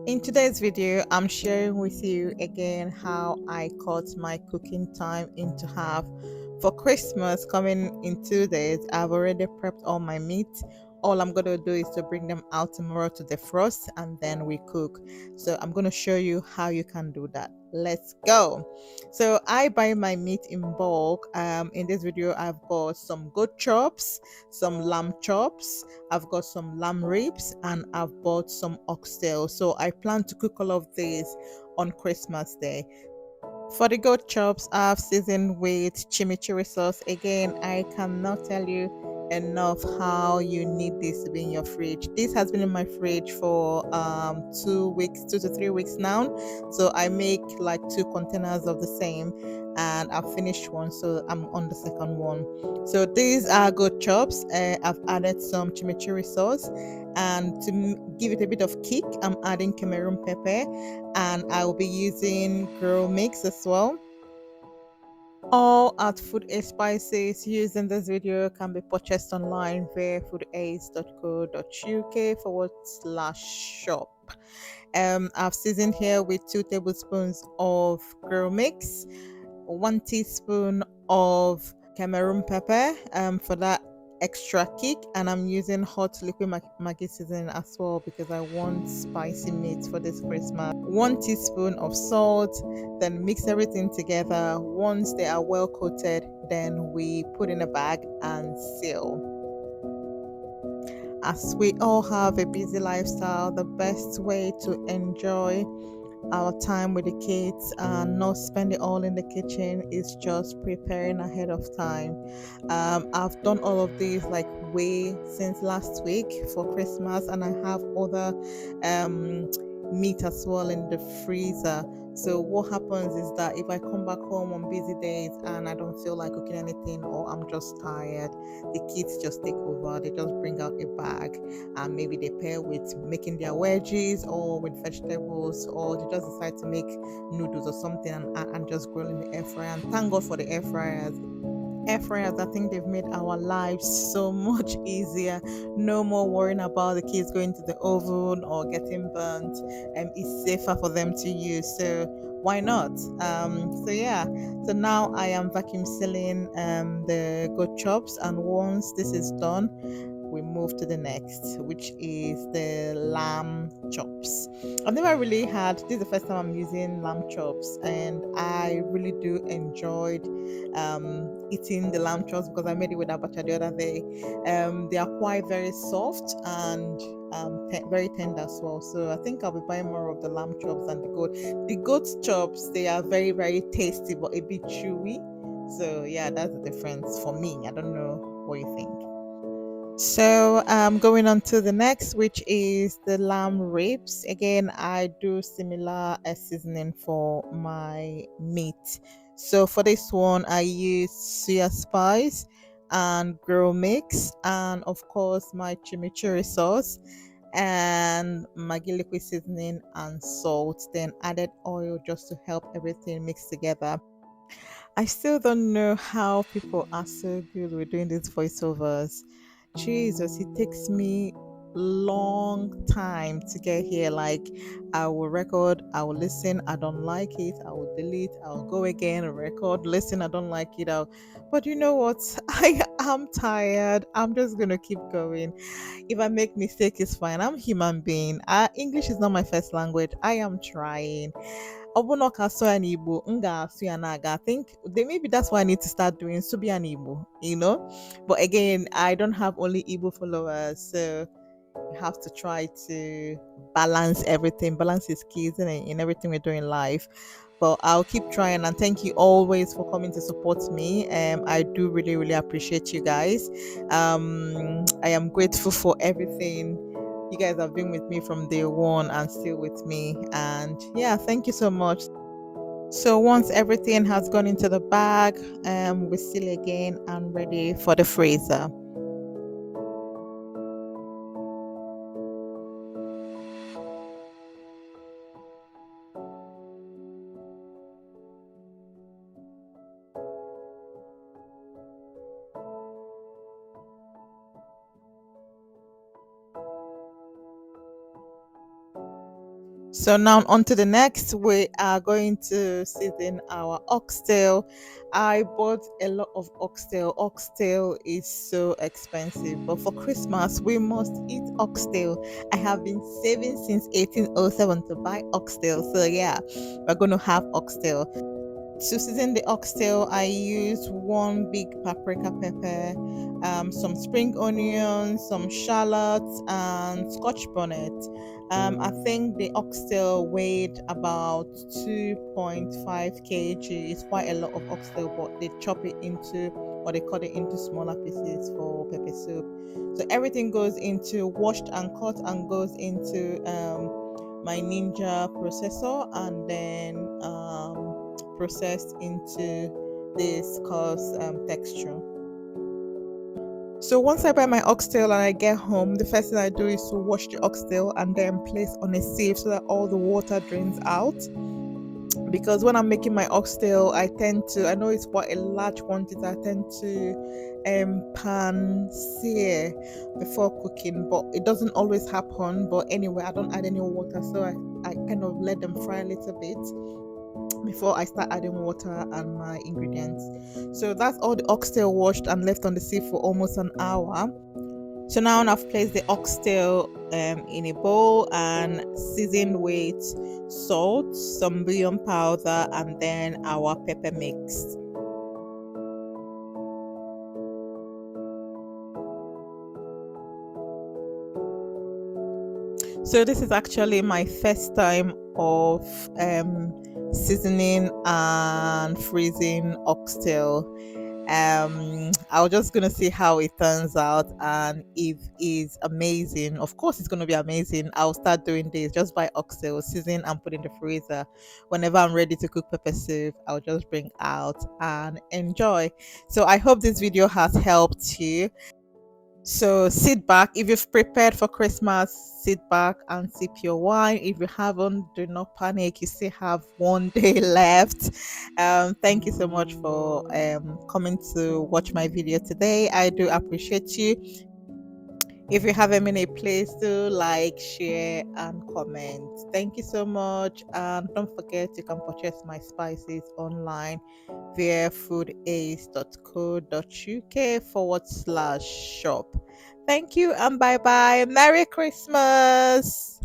In today's video, I'm sharing with you again how I cut my cooking time into half. For Christmas coming in 2 days, I've already prepped all my meat. All I'm going to do is to bring them out tomorrow to defrost and then we cook. So I'm going to show you how you can do that. Let's go. So I buy my meat in bulk. In this video, I've got some goat chops, some lamb chops, I've got some lamb ribs, and I've bought some oxtail. So I plan to cook all of these on Christmas Day. For the goat chops, I've seasoned with chimichurri sauce. Again, I cannot tell you enough how you need this to be in your fridge. This has been in my fridge for 2 weeks, 2 to 3 weeks now. So I make like two containers of the same, and I've finished one, so I'm on the second one. So these are goat chops. I've added some chimichurri sauce, and to give it a bit of kick, I'm adding Cameroon pepper, and I will be using grill mix as well. All at Food Aid spices used in this video can be purchased online via foodaids.co.uk/shop. I've seasoned here with 2 tablespoons of grill mix, 1 teaspoon of Cameroon pepper for that extra kick, and I'm using hot liquid Maggi seasoning as well because I want spicy meat for this Christmas. 1 teaspoon of salt, then mix everything together. Once they are well coated, then we put in a bag and seal. As we all have a busy lifestyle, the best way to enjoy our time with the kids and not spend it all in the kitchen is just preparing ahead of time. I've done all of these like way since last week for Christmas, and I have other um, meat as well in the freezer. So what happens is that if I come back home on busy days and I don't feel like cooking anything or I'm just tired, the kids just take over. They just bring out a bag and maybe they pair with making their wedges or with vegetables, or they just decide to make noodles or something and just grill in the air fryer. And thank God for the air fryers. Air fryers, I think they've made our lives so much easier. No more worrying about the kids going to the oven or getting burnt. It's safer for them to use. So why not? So yeah. So now I am vacuum sealing the goat chops, and once this is done, we move to the next, which is the lamb chops. I've never really had this is the first time I'm using lamb chops, and I really do enjoyed eating the lamb chops because I made it with abacha the other day. They are quite very soft and very tender as well. So I think I'll be buying more of the lamb chops than the goat. The goat chops, they are very very tasty but a bit chewy. So yeah, that's the difference for me. I don't know what you think. So going on to the next, which is the lamb ribs. Again, I do similar seasoning for my meat. So for this one, I use soya spice and grill mix, and of course my chimichurri sauce and Maggi liquid seasoning and salt. Then added oil just to help everything mix together. I still don't know how people are so good with doing these voiceovers. Jesus, it takes me long time to get here. Like I will record, I will listen, I don't like it, I will delete, I'll go again, record, listen, I don't like it. But you know what? I am tired. I'm just gonna keep going. If I make mistake, it's fine. I'm human being. English is not my first language. I am trying. Obunoka Soya Igbo, Nga Suya Naga. I think maybe that's why I need to start doing Subian Igbo. But again, I don't have only Igbo followers, so you have to try to balance everything. Balance is key, isn't it, in everything we do in life. But I'll keep trying, and thank you always for coming to support me. I do really, really appreciate you guys. I am grateful for everything you guys have been with me from day one and still with me. And yeah, thank you so much. So once everything has gone into the bag, we seal again and ready for the freezer. So now on to the next. We are going to season our oxtail. I bought a lot of oxtail. Oxtail is so expensive, but for Christmas we must eat oxtail. I have been saving since 1807 to buy oxtail. So yeah, we're going to have oxtail. To season the oxtail, I use one big paprika pepper, some spring onions, some shallots, and scotch bonnet. I think the oxtail weighed about 2.5 kg. It's quite a lot of oxtail, but they chop it into, or they cut it into smaller pieces for pepper soup. So everything goes into washed and cut and goes into my Ninja processor, and then processed into this coarse texture. So once I buy my oxtail and I get home, the first thing I do is to wash the oxtail and then place on a sieve so that all the water drains out. Because when I'm making my oxtail, I know it's quite a large quantity, I tend to pan sear before cooking, but it doesn't always happen. But anyway, I don't add any water, so I kind of let them fry a little bit before I start adding water and my ingredients. So that's all the oxtail washed and left on the sieve for almost an hour. So now I've placed the oxtail in a bowl and seasoned with salt, some bouillon powder, and then our pepper mix. So this is actually my first time of seasoning and freezing oxtail. I was just gonna see how it turns out, and if it's amazing, of course it's gonna be amazing. I'll start doing this. Just buy oxtail, season and put in the freezer. Whenever I'm ready to cook pepper soup, I'll just bring out and enjoy. So I hope this video has helped you. So sit back. If you've prepared for Christmas, sit back and sip your wine. If you haven't, do not panic. You still have one day left. Thank you so much for coming to watch my video today. I do appreciate you. If you have a minute, please do like, share, and comment. Thank you so much. And don't forget you can purchase my spices online via foodace.co.uk/shop. Thank you and bye bye. Merry Christmas.